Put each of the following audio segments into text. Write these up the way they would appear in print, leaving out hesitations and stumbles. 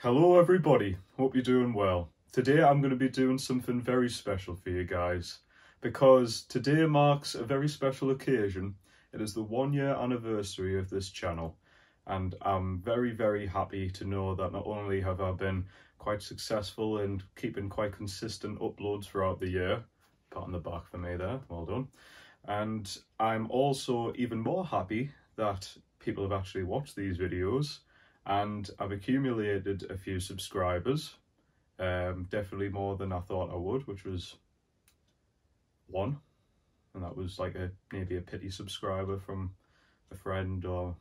Hello everybody, hope you're doing well. Today I'm going to be doing something very special for you guys, because today marks a very special occasion. It is the 1-year anniversary of this channel, and I'm very happy to know that not only have I been quite successful in keeping quite consistent uploads throughout the year, pat on the back for me there, well done, and I'm also even more happy that people have actually watched these videos. And I've accumulated a few subscribers, definitely more than I thought I would, which was 1, and that was like maybe a pity subscriber from a friend or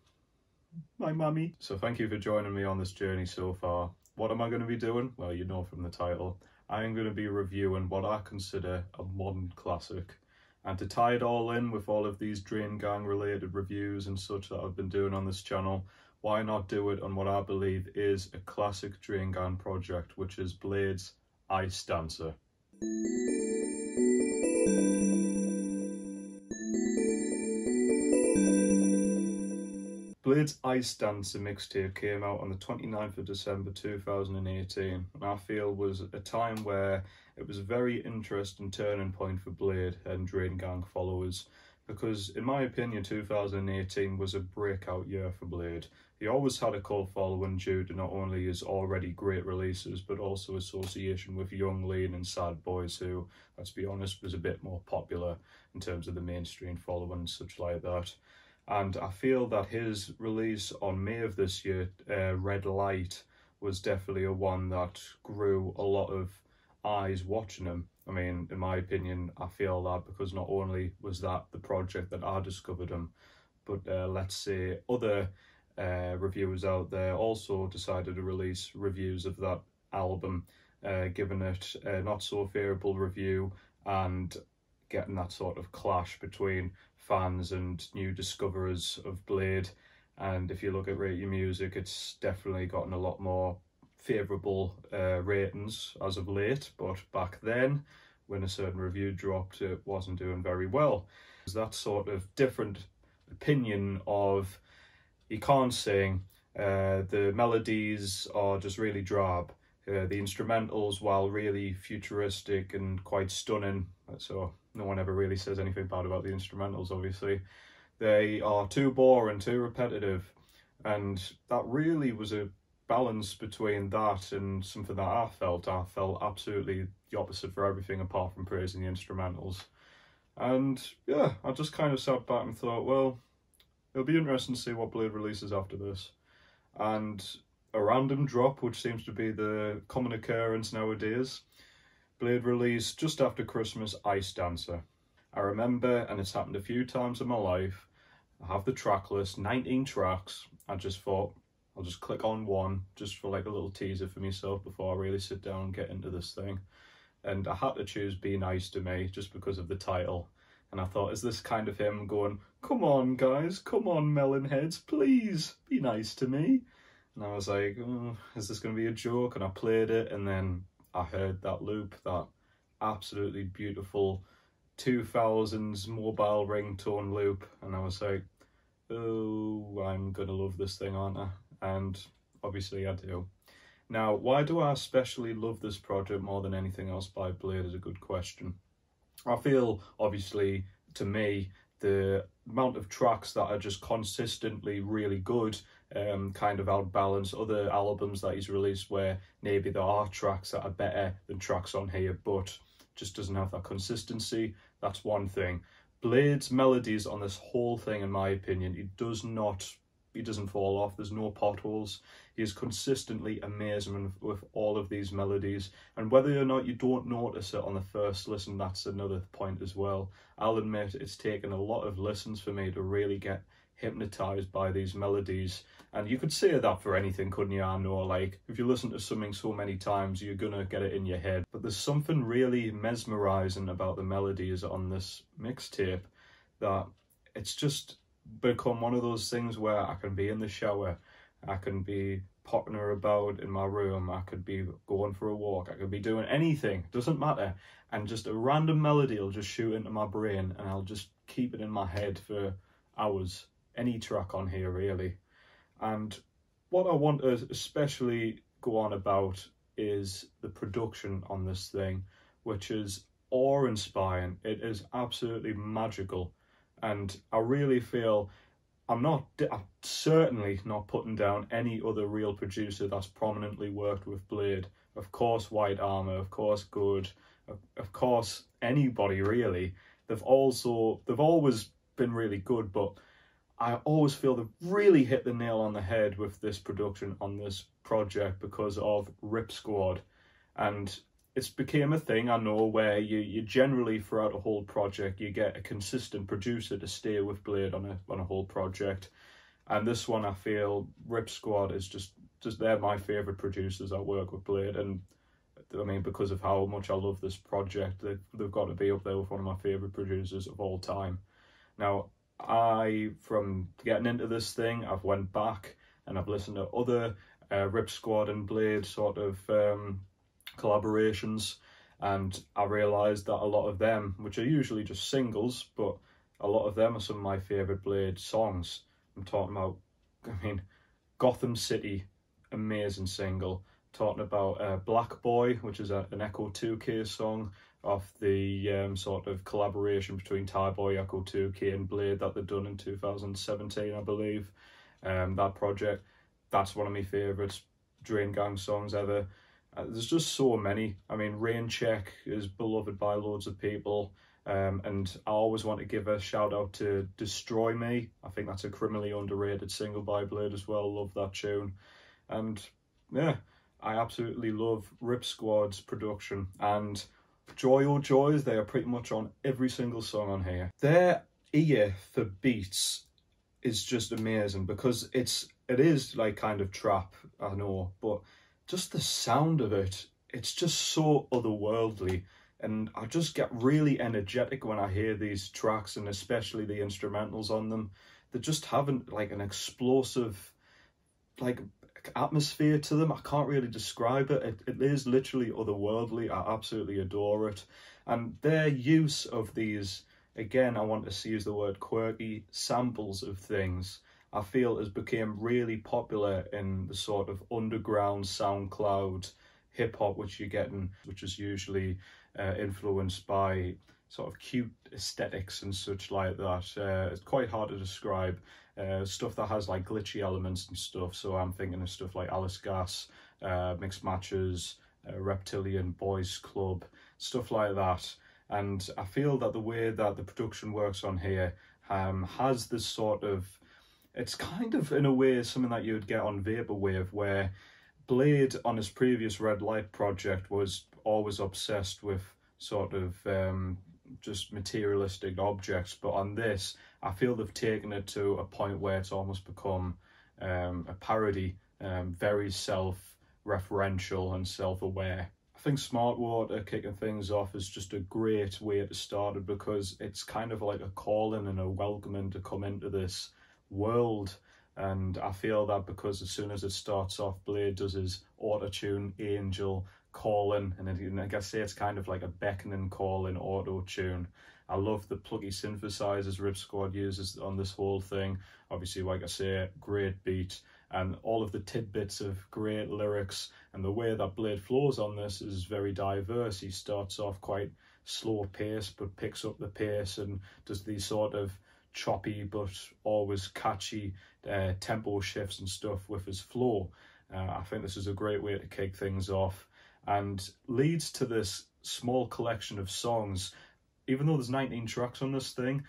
my mummy. So thank you for joining me on this journey so far. What am I going to be doing? Well, you know from the title, I am going to be reviewing what I consider a modern classic. And to tie it all in with all of these Drain Gang related reviews and such that I've been doing on this channel, why not do it on what I believe is a classic Drain Gang project, which is Bladee's Icedancer. Bladee's Icedancer mixtape came out on the 29th of December 2018, and I feel was a time where it was a very interesting turning point for Bladee and Drain Gang followers, because in my opinion 2018 was a breakout year for Bladee. He always had a cult following due to not only his already great releases, but also association with young, lean and sad boys who, let's be honest, was a bit more popular in terms of the mainstream following and such like that. And I feel that his release on May of this year, Red Light, was definitely a one that grew a lot of eyes watching him. I mean, in my opinion, I feel that because not only was that the project that I discovered him, but let's say other reviewers out there also decided to release reviews of that album, giving it a not so favourable review and getting that sort of clash between fans and new discoverers of Bladee. And if you look at Rate Your Music, it's definitely gotten a lot more favourable ratings as of late, but back then when a certain review dropped, it wasn't doing very well. There's that sort of different opinion of he can't sing, the melodies are just really drab, the instrumentals, while really futuristic and quite stunning, so no one ever really says anything bad about the instrumentals obviously, they are too boring, too repetitive, and that really was a balance between that and something that I felt absolutely the opposite for everything apart from praising the instrumentals. And yeah, I just kind of sat back and thought, well, it'll be interesting to see what Bladee releases after this. And a random drop, which seems to be the common occurrence nowadays, Bladee released just after Christmas Icedancer. I remember, and it's happened a few times in my life, I have the track list, 19 tracks. I just thought, I'll just click on one, just for like a little teaser for myself before I really sit down and get into this thing. And I had to choose Be Nice to Me, just because of the title. And I thought, is this kind of him going, come on guys, come on melon heads, please, be nice to me? And I was like, oh, is this going to be a joke? And I played it, and then I heard that loop, that absolutely beautiful 2000s mobile ringtone loop, and I was like, oh, I'm gonna love this thing, aren't I? And obviously I do. Now, why do I especially love this project more than anything else by Bladee is a good question. I feel, obviously, to me, the amount of tracks that are just consistently really good kind of outbalance other albums that he's released where maybe there are tracks that are better than tracks on here, but just doesn't have that consistency. That's one thing. Bladee's melodies on this whole thing, in my opinion, he doesn't fall off. There's no potholes. He is consistently amazing with all of these melodies, and whether or not you don't notice it on the first listen, that's another point as well. I'll admit it's taken a lot of listens for me to really get hypnotized by these melodies, and you could say that for anything, couldn't you? I know, like, if you listen to something so many times, you're gonna get it in your head, but there's something really mesmerizing about the melodies on this mixtape that it's just become one of those things where I can be in the shower, I can be pottering about in my room, I could be going for a walk, I could be doing anything, doesn't matter, and just a random melody will just shoot into my brain and I'll just keep it in my head for hours. Any track on here really. And what I want to especially go on about is the production on this thing, which is awe-inspiring. It is absolutely magical, and I really feel I'm certainly not putting down any other real producer that's prominently worked with Bladee. Of course, White Armour, of course, Good, of course, anybody really. They've always been really good, but I always feel they've really hit the nail on the head with this production on this project because of Rip Squad. And it's became a thing, I know, where you generally throughout a whole project you get a consistent producer to stay with Bladee on a whole project. And this one, I feel Rip Squad is just they're my favourite producers that work with Bladee, and I mean, because of how much I love this project, they've got to be up there with one of my favourite producers of all time. Now, from getting into this thing, I've went back and I've listened to other Rip Squad and Bladee sort of collaborations, and I realised that a lot of them, which are usually just singles, but a lot of them are some of my favourite Bladee songs. I'm talking about, I mean, Gotham City, amazing single. Talking about Black Boy, which is an Echo 2K song off the sort of collaboration between Tyboy, Echo 2K and Bladee that they've done in 2017, I believe. That project, that's one of my favourites Drain Gang songs ever. There's just so many. I mean, Rain Check is beloved by loads of people. And I always want to give a shout out to Destroy Me. I think that's a criminally underrated single by Bladee as well. Love that tune. And yeah, I absolutely love Rip Squad's production, and Joy Oh Joys, they are pretty much on every single song on here. Their ear for beats is just amazing because it is like kind of trap, I know, but just the sound of it, it's just so otherworldly, and I just get really energetic when I hear these tracks, and especially the instrumentals on them. They just have like an explosive like atmosphere to them. I can't really describe it. It is literally otherworldly. I absolutely adore it. And their use of these, again, I want to use the word quirky, samples of things, I feel has become really popular in the sort of underground SoundCloud hip-hop which you're getting, which is usually influenced by sort of cute aesthetics and such like that. It's quite hard to describe. Stuff that has like glitchy elements and stuff, so I'm thinking of stuff like Alice Gas, Mixed Matches, Reptilian, Boys Club, stuff like that. And I feel that the way that the production works on here has this sort of, it's kind of in a way something that you would get on Vaporwave, where Bladee on his previous Red Light project was always obsessed with sort of just materialistic objects, but on this I feel they've taken it to a point where it's almost become a parody, very self-referential and self-aware. I think Smart Water kicking things off is just a great way to start it, because it's kind of like a calling and a welcoming to come into this world. And I feel that because as soon as it starts off, Bladee does his auto-tune angel calling, and like I say, it's kind of like a beckoning calling auto-tune. I love the pluggy synthesizers Rip Squad uses on this whole thing. Obviously, like I say, great beat, and all of the tidbits of great lyrics, and the way that Bladee flows on this is very diverse. He starts off quite slow pace, but picks up the pace and does these sort of choppy but always catchy tempo shifts and stuff with his flow. I think this is a great way to kick things off, and leads to this small collection of songs. Even though there's 19 tracks on this thing,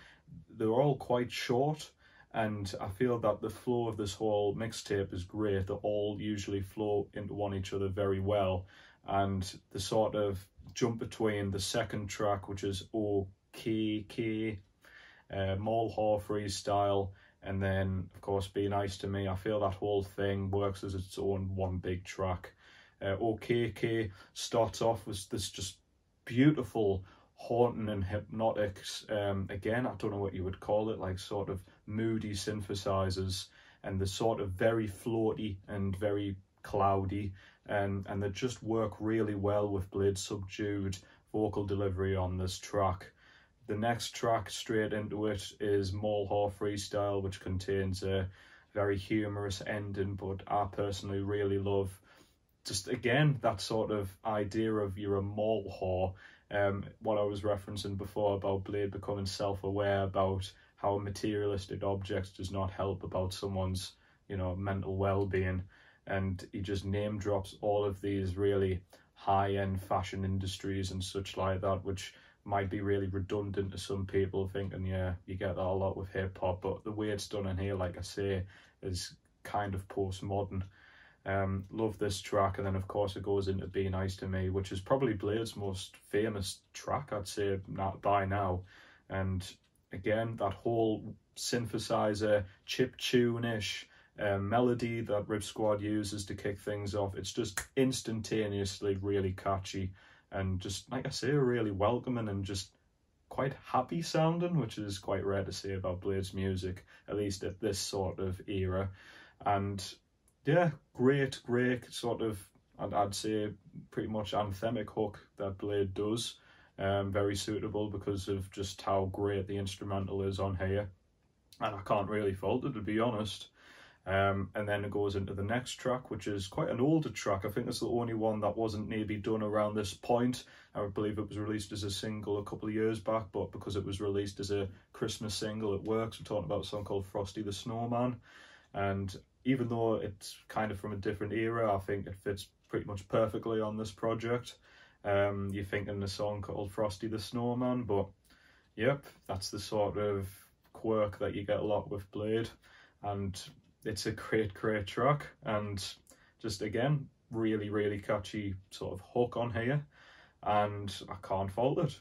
they're all quite short, and I feel that the flow of this whole mixtape is great. They all usually flow into one each other very well, and the sort of jump between the second track, which is OK, Mall Freestyle, and then of course Be Nice to Me, I feel that whole thing works as its own one big track. OK starts off with this just beautiful, haunting and hypnotic, again, I don't know what you would call it, like sort of moody synthesizers, and the sort of very floaty and very cloudy, and they just work really well with Bladee's subdued vocal delivery on this track. The next track straight into it is Mall Freestyle, which contains a very humorous ending, but I personally really love just again, that sort of idea of you're a mall whore. What I was referencing before about Bladee becoming self-aware about how materialistic objects does not help about someone's, you know, mental well-being, and he just name drops all of these really high-end fashion industries and such like that, which might be really redundant to some people, thinking, yeah, you get that a lot with hip-hop, but the way it's done in here, like I say, is kind of postmodern. Love this track, and then of course it goes into Be Nice to Me, which is probably Blade's most famous track, I'd say, by now. And again, that whole synthesizer chip tune-ish melody that Rip Squad uses to kick things off, it's just instantaneously really catchy, and just, like I say, really welcoming and just quite happy sounding, which is quite rare to say about Blade's music, at least at this sort of era. And yeah, great sort of, I'd say, pretty much anthemic hook that Bladee does. Very suitable because of just how great the instrumental is on here, and I can't really fault it, to be honest. And then it goes into the next track, which is quite an older track. I think it's the only one that wasn't maybe done around this point. I believe it was released as a single a couple of years back, but because it was released as a Christmas single, it works. We're talking about a song called Frosty the Snowman, and even though it's kind of from a different era, I think it fits pretty much perfectly on this project. You're thinking the song called Frosty the Snowman, but yep, that's the sort of quirk that you get a lot with Bladee, and it's a great track, and just again, really catchy sort of hook on here, and I can't fault it.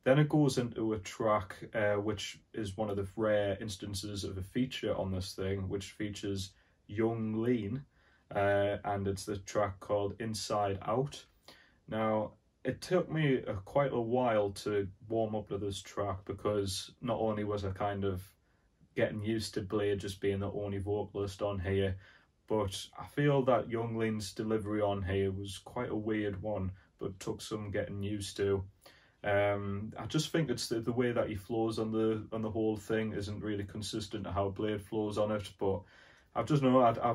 Then it goes into a track which is one of the rare instances of a feature on this thing, which features Young Lean, and it's the track called Inside Out. Now, it took me quite a while to warm up to this track, because not only was I kind of getting used to Bladee just being the only vocalist on here, but I feel that Young Lean's delivery on here was quite a weird one, but took some getting used to. I just think it's the way that he flows on the whole thing isn't really consistent to how Bladee flows on it, but I've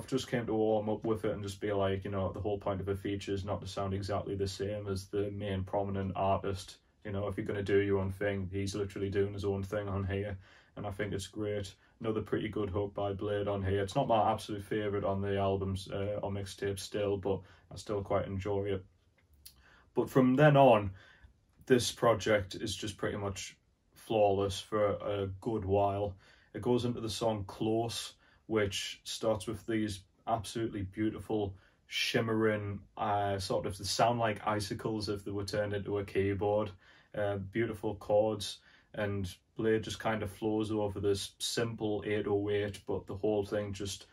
just came to warm up with it and just be like, you know, the whole point of a feature is not to sound exactly the same as the main prominent artist. You know, if you're going to do your own thing, he's literally doing his own thing on here, and I think it's great. Another pretty good hook by Bladee on here. It's not my absolute favourite on the albums or mixtape still, but I still quite enjoy it. But from then on, this project is just pretty much flawless for a good while. It goes into the song Close, which starts with these absolutely beautiful shimmering sort of, they sound like icicles if they were turned into a keyboard, beautiful chords, and Bladee just kind of flows over this simple 808, but the whole thing just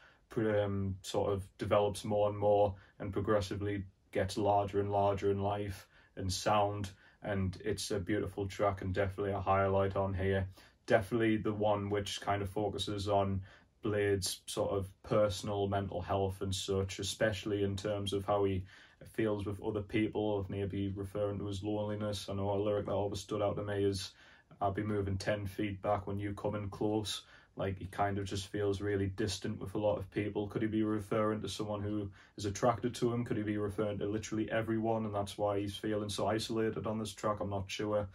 sort of develops more and more and progressively gets larger and larger in life and sound, and it's a beautiful track and definitely a highlight on here. Definitely the one which kind of focuses on Blade's sort of personal mental health and such, especially in terms of how he feels with other people, of maybe referring to his loneliness. I know a lyric that always stood out to me is, I'll be moving 10 feet back when you come in close. Like, he kind of just feels really distant with a lot of people. Could he be referring to someone who is attracted to him? Could he be referring to literally everyone, and that's why he's feeling so isolated on this track? I'm not sure.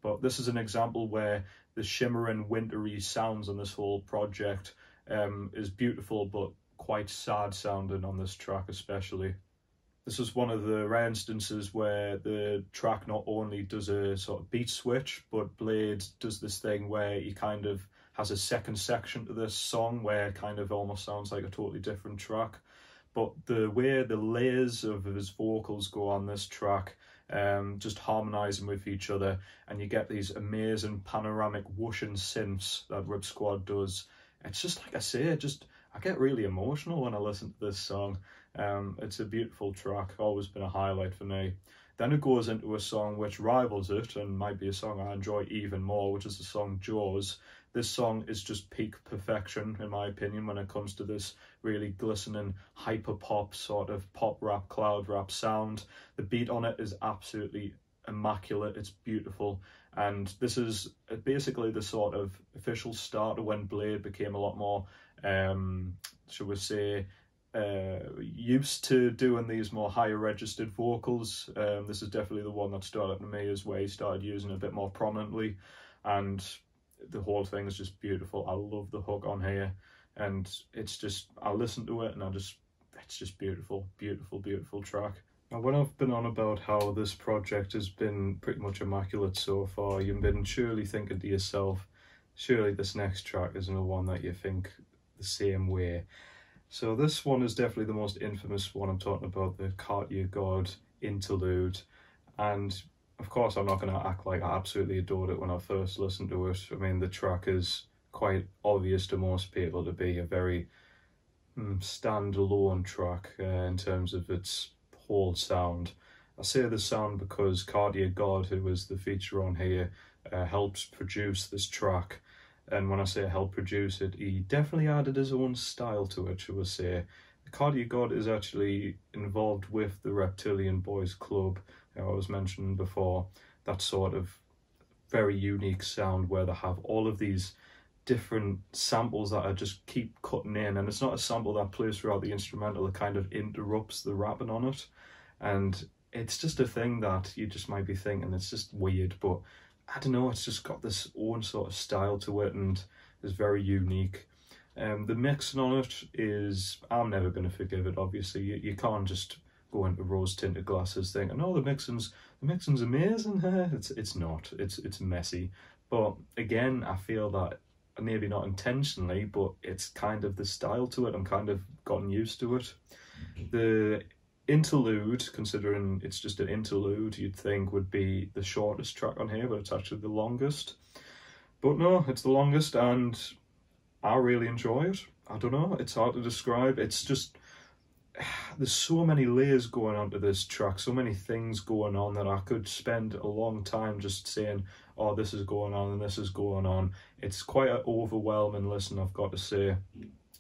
But this is an example where the shimmering wintry sounds on this whole project is beautiful, but quite sad sounding on this track especially. This is one of the rare instances where the track not only does a sort of beat switch, but Bladee does this thing where he kind of has a second section to this song where it kind of almost sounds like a totally different track. But the way the layers of his vocals go on this track, just harmonising with each other, and you get these amazing panoramic whooshing synths that Rip Squad does. It's just, like I say, I get really emotional when I listen to this song. It's a beautiful track, always been a highlight for me. Then it goes into a song which rivals it and might be a song I enjoy even more, which is the song Jaws. This song is just peak perfection, in my opinion, when it comes to this really glistening hyper pop sort of pop rap, cloud rap sound. The beat on it is absolutely immaculate, it's beautiful, and this is basically the sort of official start of when Bladee became a lot more, shall we say, used to doing these more higher registered vocals. This is definitely the one that stood out to me as where he started using it a bit more prominently, and the whole thing is just beautiful. I love the hook on here, and it's just, I listen to it and it's just beautiful, beautiful, beautiful track. Now, when I've been on about how this project has been pretty much immaculate so far, you've been surely thinking to yourself, surely this next track isn't the one that you think the same way. So this one is definitely the most infamous one. I'm talking about the Cartier God Interlude. And of course, I'm not going to act like I absolutely adored it when I first listened to it. I mean, the track is quite obvious to most people to be a very standalone track in terms of its whole sound. I say the sound because Cartier God, who was the feature on here, helps produce this track. And when I say help produce it, he definitely added his own style to it, shall we say. Cartier God is actually involved with the Reptilian Boys Club, I was mentioning before. That sort of very unique sound where they have all of these different samples that I just keep cutting in, and it's not a sample that plays throughout the instrumental, it kind of interrupts the rapping on it. And it's just a thing that you just might be thinking, it's just weird, but I don't know, it's just got this own sort of style to it and is very unique. The mixing on it is, I'm never going to forgive it, obviously. You can't just go into rose-tinted glasses thinking, oh, the mixing's amazing. It's not. It's messy. But again, I feel that maybe not intentionally, but it's kind of the style to it. I'm kind of gotten used to it. The interlude, considering it's just an interlude, you'd think would be the shortest track on here, but it's actually the longest. But no, it's the longest, and I really enjoy it. I don't know, it's hard to describe. It's just, there's so many layers going on to this track, so many things going on that I could spend a long time just saying, oh, this is going on and this is going on. It's quite an overwhelming listen, I've got to say.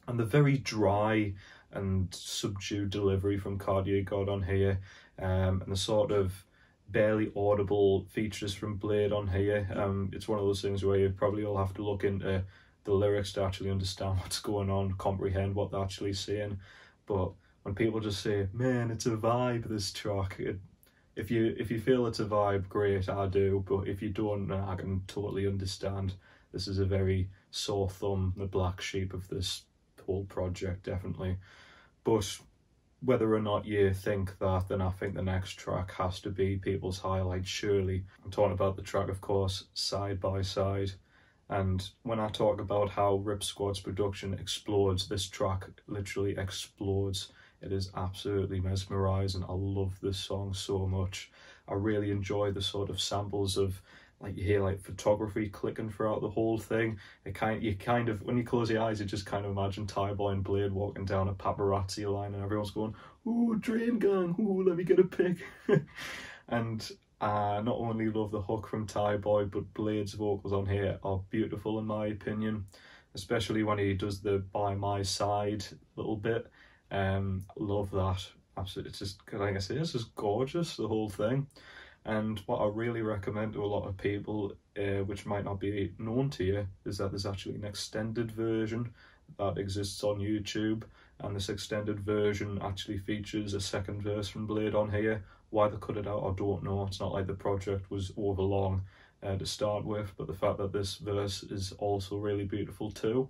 And the very dry and subdued delivery from Cartier God on here, and the sort of barely audible features from Bladee on here. It's one of those things where you probably all have to look into the lyrics to actually understand what's going on, comprehend what they're actually saying. But when people just say, man, it's a vibe, this track, if you feel it's a vibe, great, I do. But if you don't, I can totally understand. This is a very sore thumb, the black sheep of this whole project, definitely. But whether or not you think that, then I think the next track has to be people's highlight, surely. I'm talking about the track, of course, Side by Side. And when I talk about how Rip Squad's production explodes, this track literally explodes. It is absolutely mesmerising. I love this song so much. I really enjoy the sort of samples of, like, you hear like photography clicking throughout the whole thing. You kind of, when you close your eyes, you just kind of imagine Tyboy and Bladee walking down a paparazzi line and everyone's going, ooh, Drain Gang, ooh, let me get a pic. And I not only love the hook from Tyboy, but Blade's vocals on here are beautiful in my opinion, especially when he does the By My Side little bit. Love that. Absolutely, it's just, like I say, it's just gorgeous, the whole thing. And what I really recommend to a lot of people, which might not be known to you, is that there's actually an extended version that exists on YouTube, and this extended version actually features a second verse from Bladee on here. Why they cut it out, I don't know. It's not like the project was overlong to start with, but the fact that this verse is also really beautiful too,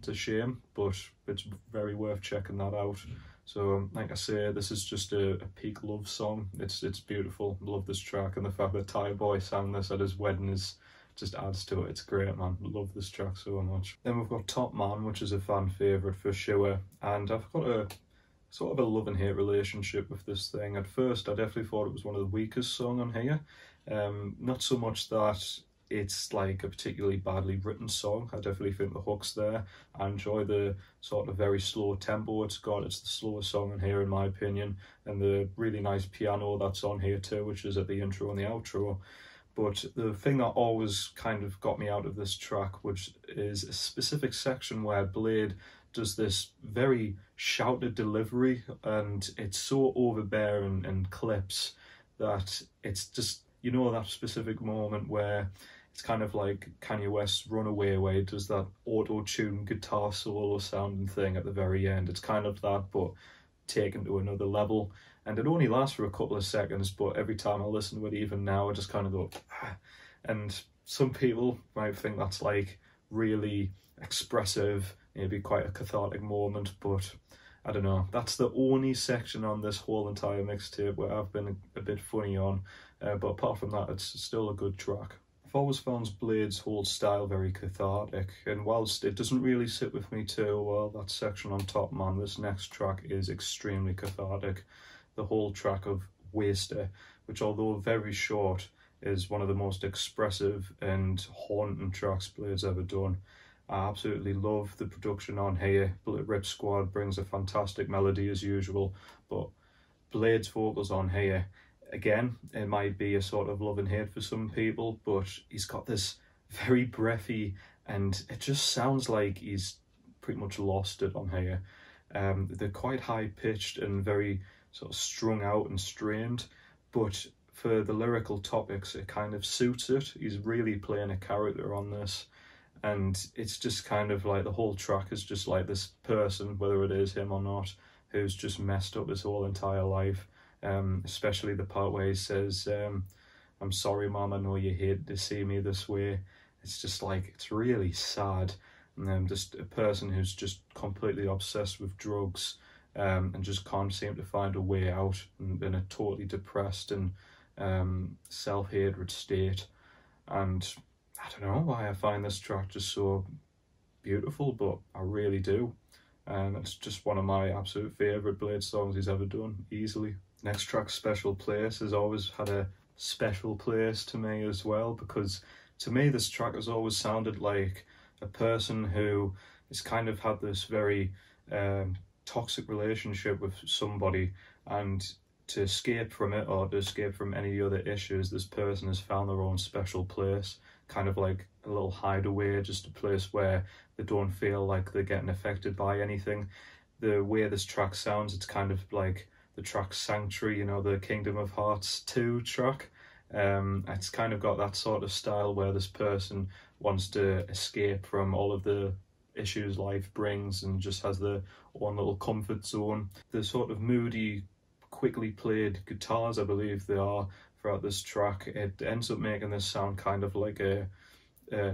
it's a shame, but it's very worth checking that out. So, like I say, this is just a peak love song. It's beautiful. Love this track, and the fact that Tyboy sang this at his wedding just adds to it. It's great, man. Love this track so much. Then we've got Top Man, which is a fan favourite for sure, and I've got a sort of a love and hate relationship with this thing. At first, I definitely thought it was one of the weakest songs on here. Not so much that it's like a particularly badly written song. I definitely think the hook's there. I enjoy the sort of very slow tempo it's got. It's the slowest song in here in my opinion, and the really nice piano that's on here too, which is at the intro and the outro. But the thing that always kind of got me out of this track, which is a specific section where Bladee does this very shouted delivery, and it's so overbearing and clips that it's just, you know, that specific moment where It's kind of like Kanye West's Runaway, where he does that auto-tune guitar solo sounding thing at the very end. It's kind of that, but taken to another level. And it only lasts for a couple of seconds, but every time I listen to it, even now, I just kind of go, ah. And some people might think that's like really expressive, maybe quite a cathartic moment, but I don't know. That's the only section on this whole entire mixtape where I've been a bit funny on, but apart from that, it's still a good track. I've always found Blade's whole style very cathartic, and whilst it doesn't really sit with me too well, that section on top, man, this next track is extremely cathartic. The whole track of Waster, which although very short, is one of the most expressive and haunting tracks Blade's ever done. I absolutely love the production on here. Rip Squad brings a fantastic melody as usual, but Blade's vocals on here, again, it might be a sort of love and hate for some people, but he's got this very breathy, and it just sounds like he's pretty much lost it on here. They're quite high pitched and very sort of strung out and strained, but for the lyrical topics, it kind of suits it. He's really playing a character on this, and it's just kind of like the whole track is just like this person, whether it is him or not, who's just messed up his whole entire life. Especially the part where he says, I'm sorry, Mom, I know you hate to see me this way. It's just like, it's really sad. And just a person who's just completely obsessed with drugs, and just can't seem to find a way out, and in a totally depressed and self-hatred state. And I don't know why I find this track just so beautiful, but I really do. And it's just one of my absolute favourite Blade songs he's ever done, easily. Next track, Special Place, has always had a special place to me as well, because to me this track has always sounded like a person who has kind of had this very toxic relationship with somebody, and to escape from it, or to escape from any other issues, this person has found their own special place, kind of like a little hideaway, just a place where they don't feel like they're getting affected by anything. The way this track sounds, it's kind of like the track Sanctuary, you know, the Kingdom of Hearts 2 track. It's kind of got that sort of style where this person wants to escape from all of the issues life brings and just has their own little comfort zone. The sort of moody, quickly played guitars, I believe they are, throughout this track, it ends up making this sound kind of like a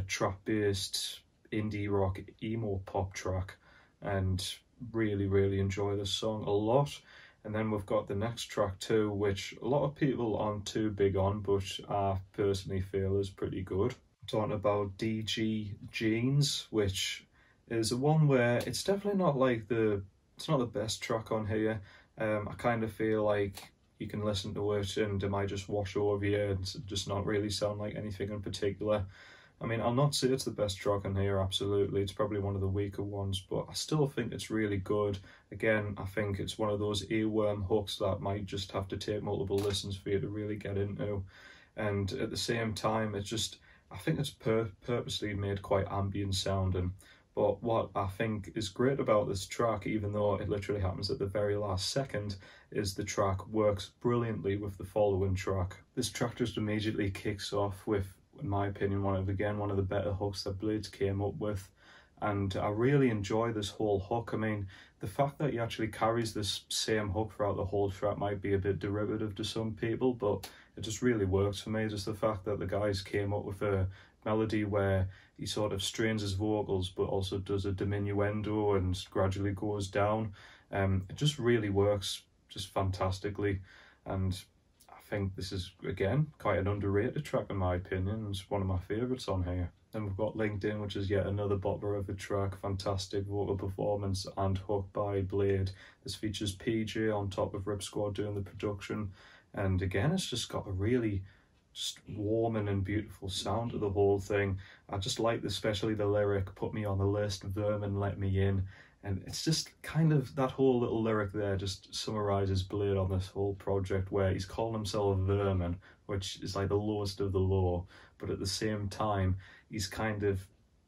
trap-based indie rock emo pop track, and really enjoy this song a lot. And then we've got the next track too, which a lot of people aren't too big on, but I personally feel is pretty good. I'm talking about DG Jeans, which is a one where it's definitely not like it's not the best track on here. I kind of feel like you can listen to it and it might just wash over you and just not really sound like anything in particular. I mean, I'll not say it's the best track on here, absolutely. It's probably one of the weaker ones, but I still think it's really good. Again, I think it's one of those earworm hooks that might just have to take multiple listens for you to really get into. And at the same time, it's just, I think it's purposely made quite ambient sounding. But what I think is great about this track, even though it literally happens at the very last second, is the track works brilliantly with the following track. This track just immediately kicks off with, in my opinion, one of the better hooks that Blades came up with. And I really enjoy this whole hook. I mean, the fact that he actually carries this same hook throughout the whole track might be a bit derivative to some people, but it just really works for me. Just the fact that the guys came up with a melody where he sort of strains his vocals but also does a diminuendo and gradually goes down. It just really works just fantastically, and I think this is, again, quite an underrated track in my opinion. It's one of my favourites on here. Then we've got LinkedIn, which is yet another bopper of a track. Fantastic vocal performance and hook by Blade. This features PJ on top of Rip Squad doing the production, and again, it's just got a really just warming and beautiful sound to the whole thing. I just like especially the lyric, "Put me on the list, vermin let me in." And it's just kind of, that whole little lyric there just summarises Blade on this whole project, where he's calling himself a vermin, which is like the lowest of the low, but at the same time he's kind of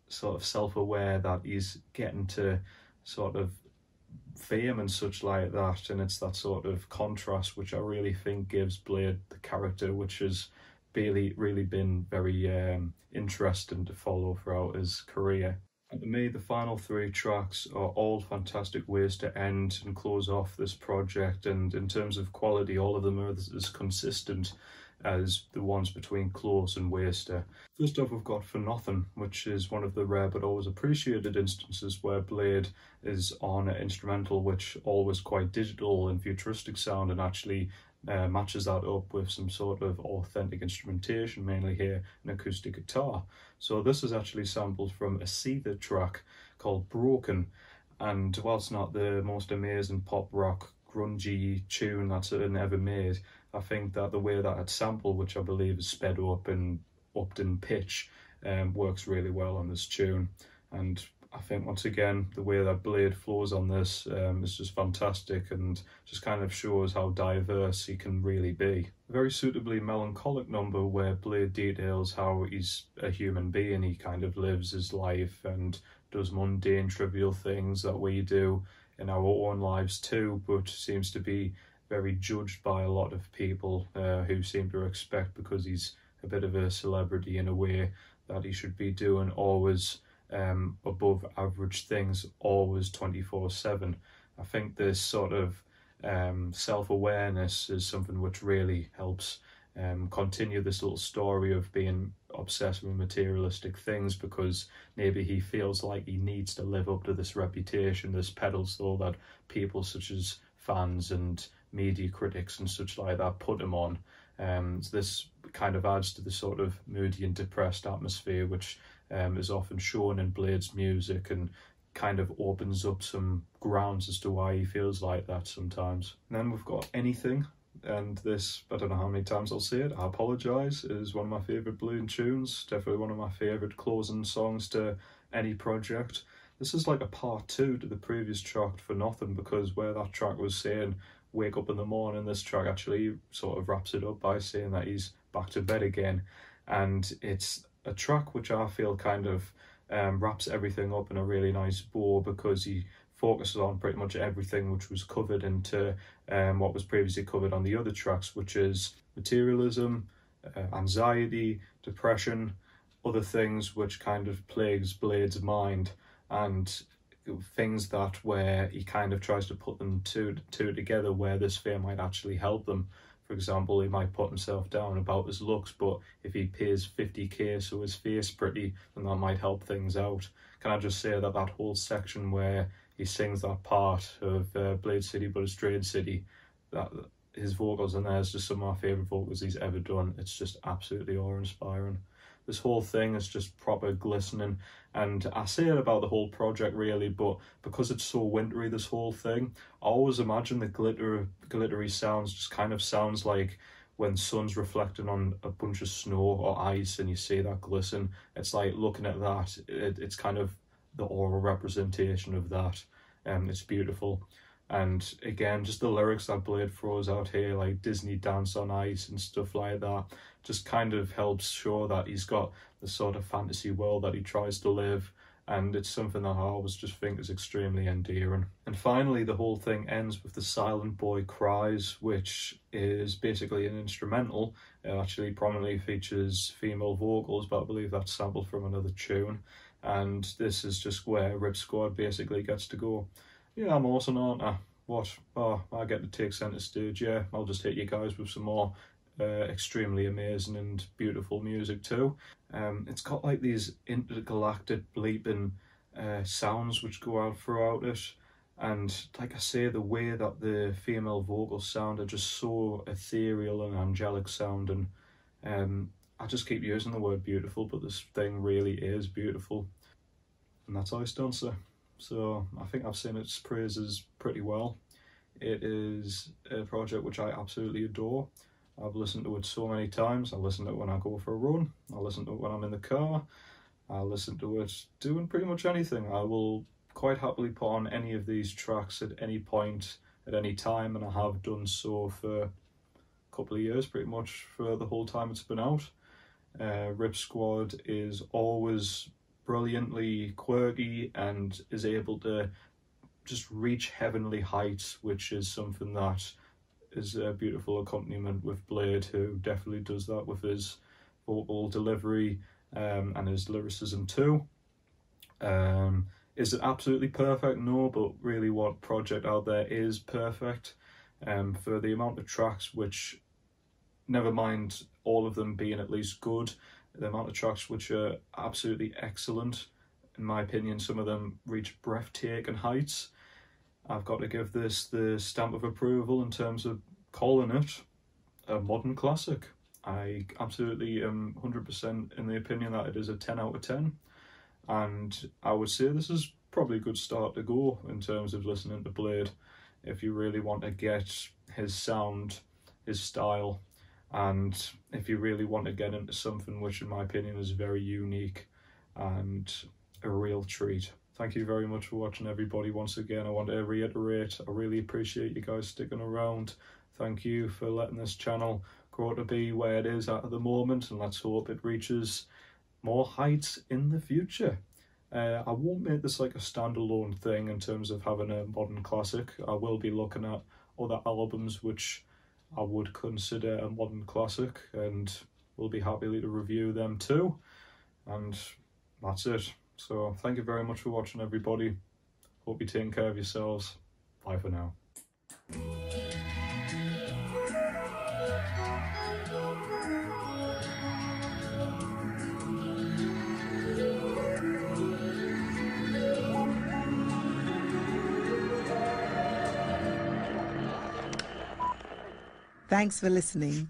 sort of self-aware that he's getting to sort of fame and such like that, and it's that sort of contrast which I really think gives Blade the character which is really been very interesting to follow throughout his career. And to me, the final three tracks are all fantastic ways to end and close off this project, and in terms of quality, all of them are as consistent as the ones between Close and Waster. First off, we've got For Nothing, which is one of the rare but always appreciated instances where Bladee is on an instrumental which always quite digital and futuristic sound, and actually matches that up with some sort of authentic instrumentation, mainly here an acoustic guitar. So this is actually sampled from a Seether track called Broken, and whilst not the most amazing pop rock grungy tune that's ever made, I think that the way that it's sampled, which I believe is sped up and upped in pitch, works really well on this tune. And I think once again, the way that Bladee flows on this is just fantastic, and just kind of shows how diverse he can really be. A very suitably melancholic number where Bladee details how he's a human being. He kind of lives his life and does mundane, trivial things that we do in our own lives too, but seems to be very judged by a lot of people who seem to expect, because he's a bit of a celebrity in a way, that he should be doing always above average things, always 24/7. I think this sort of self-awareness is something which really helps continue this little story of being obsessed with materialistic things, because maybe he feels like he needs to live up to this reputation, this pedestal that people such as fans and media critics and such like that put him on. This kind of adds to the sort of moody and depressed atmosphere which is often shown in Blade's music, and kind of opens up some grounds as to why he feels like that sometimes. And then we've got Anything, and this, I don't know how many times I'll say it, I apologise, is one of my favourite Bladee tunes, definitely one of my favourite closing songs to any project. This is like a part two to the previous track, For Nothing, because where that track was saying wake up in the morning, this track actually sort of wraps it up by saying that he's back to bed again. And it's a track which I feel kind of wraps everything up in a really nice bow, because he focuses on pretty much everything which was covered into what was previously covered on the other tracks, which is materialism, anxiety, depression, other things which kind of plagues Blade's mind, and things that where he kind of tries to put them two together, where this fear might actually help them. For example, he might put himself down about his looks, but if he pays 50k so his face pretty, then that might help things out. Can I just say that that whole section where he sings that part of Blade City but a Strange City, that his vocals in there is just some of my favourite vocals he's ever done. It's just absolutely awe-inspiring. This whole thing is just proper glistening, and I say it about the whole project really, but because it's so wintry, this whole thing, I always imagine the glittery sounds just kind of sounds like when sun's reflecting on a bunch of snow or ice and you see that glisten. It's like looking at that, it's kind of the oral representation of that. It's beautiful. And again, just the lyrics that Bladee throws out here, like Disney Dance on Ice and stuff like that, just kind of helps show that he's got the sort of fantasy world that he tries to live, and it's something that I always just think is extremely endearing. And finally, the whole thing ends with The Silent Boy Cries, which is basically an instrumental. It actually prominently features female vocals, but I believe that's sampled from another tune. And this is just where Rip Squad basically gets to go, yeah, I'm awesome, aren't I? What? Oh, I get to take centre stage, yeah. I'll just hit you guys with some more extremely amazing and beautiful music too. It's got like these intergalactic bleeping sounds which go out throughout it. And like I say, the way that the female vocals sound are just so ethereal and angelic sounding. I just keep using the word beautiful, but this thing really is beautiful. And that's Icedancer. So I think I've seen its praises pretty well. It is a project which I absolutely adore. I've listened to it so many times. I listen to it when I go for a run. I listen to it when I'm in the car. I listen to it doing pretty much anything. I will quite happily put on any of these tracks at any point, at any time, and I have done so for a couple of years, pretty much for the whole time it's been out. Rip Squad is always brilliantly quirky and is able to just reach heavenly heights, which is something that is a beautiful accompaniment with Bladee, who definitely does that with his vocal delivery and his lyricism too. Is it absolutely perfect? No, but really what project out there is perfect? For the amount of tracks, which, never mind all of them being at least good, the amount of tracks which are absolutely excellent, in my opinion, some of them reach breathtaking heights. I've got to give this the stamp of approval in terms of calling it a modern classic. I absolutely am 100% in the opinion that it is a 10 out of 10. And I would say this is probably a good start to go in terms of listening to Bladee, if you really want to get his sound, his style, and if you really want to get into something which in my opinion is very unique and a real treat. Thank you very much for watching, everybody. Once again, I want to reiterate, I really appreciate you guys sticking around. Thank you for letting this channel grow to be where it is at the moment, and let's hope it reaches more heights in the future. I won't make this like a standalone thing in terms of having a modern classic. I will be looking at other albums which I would consider a modern classic, and we'll be happy to review them too. And that's it. So thank you very much for watching, everybody. Hope you're taking care of yourselves. Bye for now. Thanks for listening.